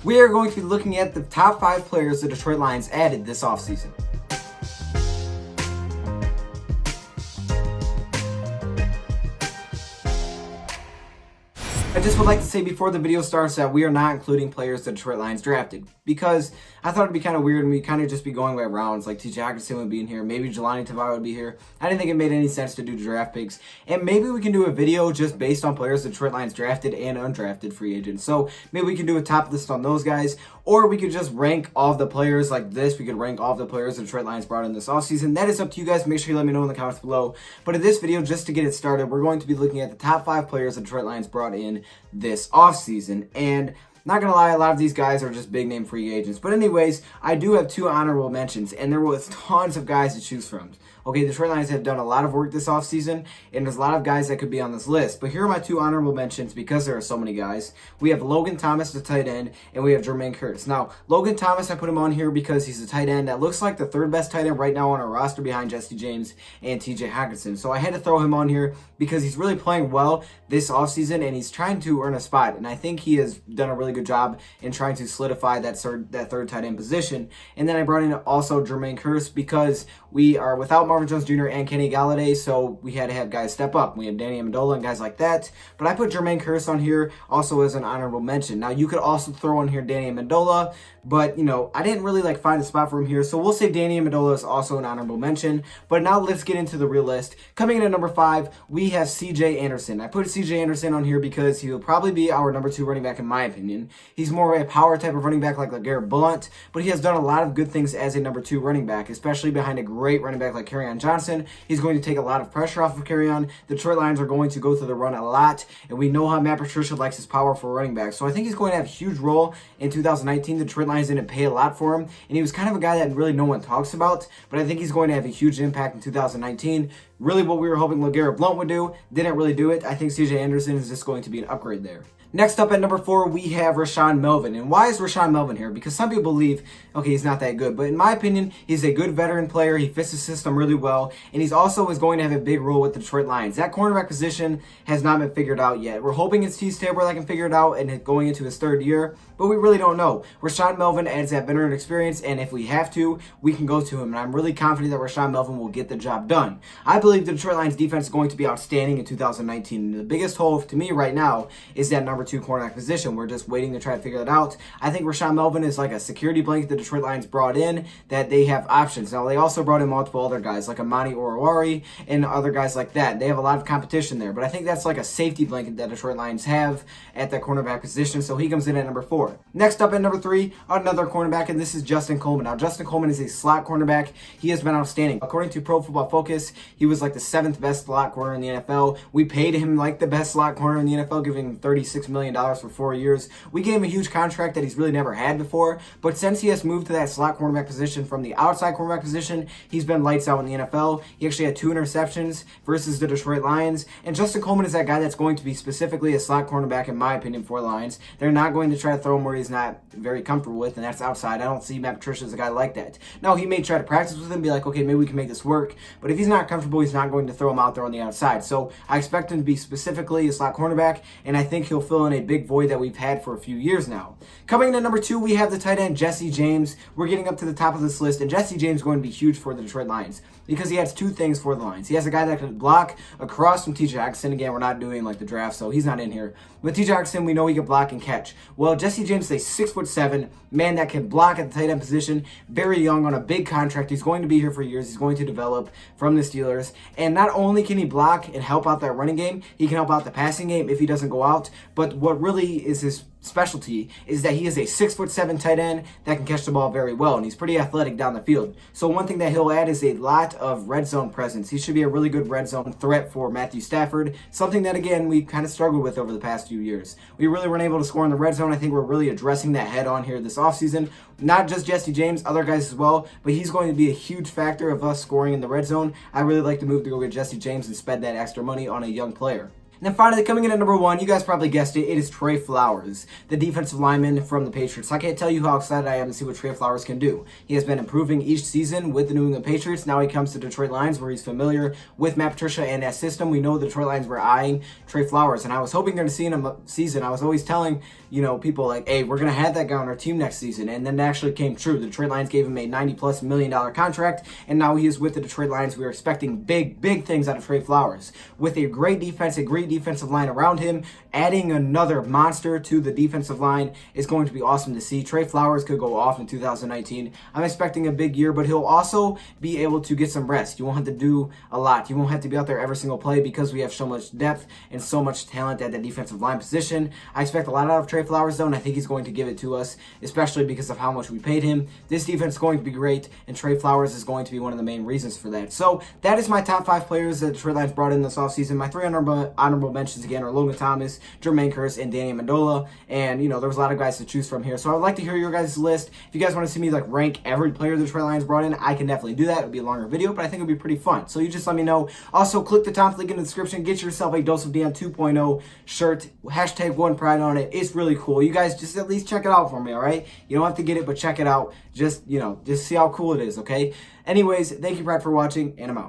We are going to be looking at the top 5 players the Detroit Lions added this offseason. I just would like to say before the video starts that we are not including players the Detroit Lions drafted, because I thought it'd be kind of weird and we'd kind of just be going by rounds, like TJ Hockenson would be in here, maybe Jelani Tavai would be here. I didn't think it made any sense to do draft picks, and maybe we can do a video just based on players the Detroit Lions drafted and undrafted free agents. So maybe we can do a top list on those guys, or we could just rank all of the players like this. We could rank all of the players the Detroit Lions brought in this offseason. That is up to you guys. Make sure you let me know in the comments below. But in this video, just to get it started, we're going to be looking at the top 5 players the Detroit Lions brought in this offseason. And not gonna lie, a lot of these guys are just big name free agents. But anyways, I do have 2 honorable mentions, and there was tons of guys to choose from. Okay, the Detroit Lions have done a lot of work this offseason, and there's a lot of guys that could be on this list. But here are my 2 honorable mentions because there are so many guys. We have Logan Thomas, the tight end, and we have Jermaine Kearse. Now, Logan Thomas, I put him on here because he's a tight end that looks like the 3rd best tight end right now on our roster behind Jesse James and TJ Hockenson. So I had to throw him on here because he's really playing well this offseason, and he's trying to earn a spot. And I think he has done a really good job in trying to solidify that third tight end position. And then I brought in also Jermaine Kearse because we are without Marvin Jones Jr. and Kenny Galladay, so we had to have guys step up. We have Danny Amendola and guys like that. But I put Jermaine Kearse on here also as an honorable mention. Now, you could also throw on here Danny Amendola, but, you know, I didn't really find a spot for him here, so we'll say Danny Amendola is also an honorable mention. But now let's get into the real list. Coming in at number 5, we have CJ Anderson. I put CJ Anderson on here because he will probably be our number 2 running back in my opinion. He's more of a power type of running back like LeGarrette Blount, but he has done a lot of good things as a number 2 running back, especially behind a great running back like Kerryon Johnson. He's going to take a lot of pressure off of Kerryon. The Detroit Lions are going to go through the run a lot, and we know how Matt Patricia likes his powerful running back. So I think he's going to have a huge role in 2019. The Detroit Lions didn't pay a lot for him, and he was kind of a guy that really no one talks about, but I think he's going to have a huge impact in 2019. Really what we were hoping LeGarrette Blount would do, didn't really do it. I think CJ Anderson is just going to be an upgrade there. Next up at number 4, we have Rashaan Melvin. And why is Rashaan Melvin here? Because some people believe, okay, he's not that good. But in my opinion, he's a good veteran player. He fits the system really well. And he's also is going to have a big role with the Detroit Lions. That cornerback position has not been figured out yet. We're hoping it's Teez Tabor that can figure it out and going into his 3rd year. But we really don't know. Rashaan Melvin adds that veteran experience. And if we have to, we can go to him. And I'm really confident that Rashaan Melvin will get the job done. I believe the Detroit Lions defense is going to be outstanding in 2019. And the biggest hole to me right now is that number 2 cornerback position. We're just waiting to try to figure that out. I think Rashaan Melvin is like a security blanket the Detroit Lions brought in that they have options. Now, they also brought in multiple other guys like Amani Oruwari and other guys like that. They have a lot of competition there, but I think that's like a safety blanket that Detroit Lions have at that cornerback position, so he comes in at number 4. Next up at number 3, another cornerback, and this is Justin Coleman. Now, Justin Coleman is a slot cornerback. He has been outstanding. According to Pro Football Focus, he was like the 7th best slot corner in the NFL. We paid him like the best slot corner in the NFL, giving him $36 million for 4 years. We gave him a huge contract that he's really never had before, but since he has moved to that slot cornerback position from the outside cornerback position, he's been lights out in the NFL. He actually had 2 interceptions versus the Detroit Lions, and Justin Coleman is that guy that's going to be specifically a slot cornerback, in my opinion, for the Lions. They're not going to try to throw him where he's not very comfortable with, and that's outside. I don't see Matt Patricia as a guy like that. Now, he may try to practice with him, be like, okay, maybe we can make this work, but if he's not comfortable, he's not going to throw him out there on the outside. So I expect him to be specifically a slot cornerback, and I think he'll fill in a big void that we've had for a few years now. Coming in at number 2, we have the tight end Jesse James. We're getting up to the top of this list, and Jesse James is going to be huge for the Detroit Lions because he has 2 things for the Lions. He has a guy that can block across from TJ Hockenson. Again, we're not doing like the draft, so he's not in here. But TJ Hockenson, we know he can block and catch. Well, Jesse James is a 6'7" man that can block at the tight end position, very young on a big contract. He's going to be here for years. He's going to develop from the Steelers. And not only can he block and help out that running game, he can help out the passing game if he doesn't go out. But what really is his specialty is that he is a 6'7" tight end that can catch the ball very well, and he's pretty athletic down the field. So one thing that he'll add is a lot of red zone presence. He should be a really good red zone threat for Matthew Stafford, something that, again, we kind of struggled with over the past few years. We really weren't able to score in the red zone. I think we're really addressing that head on here this offseason. Not just Jesse James, other guys as well, but he's going to be a huge factor of us scoring in the red zone. I really like the move to go get Jesse James and spend that extra money on a young player. And then finally, coming in at number 1, you guys probably guessed it, it is Trey Flowers, the defensive lineman from the Patriots. I can't tell you how excited I am to see what Trey Flowers can do. He has been improving each season with the New England Patriots. Now he comes to Detroit Lions, where he's familiar with Matt Patricia and that system. We know the Detroit Lions were eyeing Trey Flowers, and I was hoping during the season, I was always telling, people like, hey, we're going to have that guy on our team next season. And then it actually came true. The Detroit Lions gave him a $90+ million contract, and now he is with the Detroit Lions. We are expecting big things out of Trey Flowers. With a great defense, a great defensive line around him, adding another monster to the defensive line is going to be awesome to see. Trey Flowers could go off in 2019. I'm expecting a big year, but he'll also be able to get some rest. You won't have to do a lot. You won't have to be out there every single play because we have so much depth and so much talent at the defensive line position. I expect a lot out of Trey Flowers, though, and I think he's going to give it to us, especially because of how much we paid him. This defense is going to be great, and Trey Flowers is going to be one of the main reasons for that. So that is my top 5 players that the Detroit Lions brought in this offseason. My 3 honorable mentions, again, are Logan Thomas, Jermaine Kearse, and Danny Amendola. And, there was a lot of guys to choose from here. So I would like to hear your guys' list. If you guys want to see me, rank every player the Detroit Lions brought in, I can definitely do that. It would be a longer video, but I think it would be pretty fun. So you just let me know. Also, click the top link in the description. Get yourself a Dose of Dion 2.0 shirt. Hashtag One Pride on it. It's really cool. You guys just at least check it out for me, all right? You don't have to get it, but check it out. Just see how cool it is, okay? Anyways, thank you, Brad, for watching, and I'm out.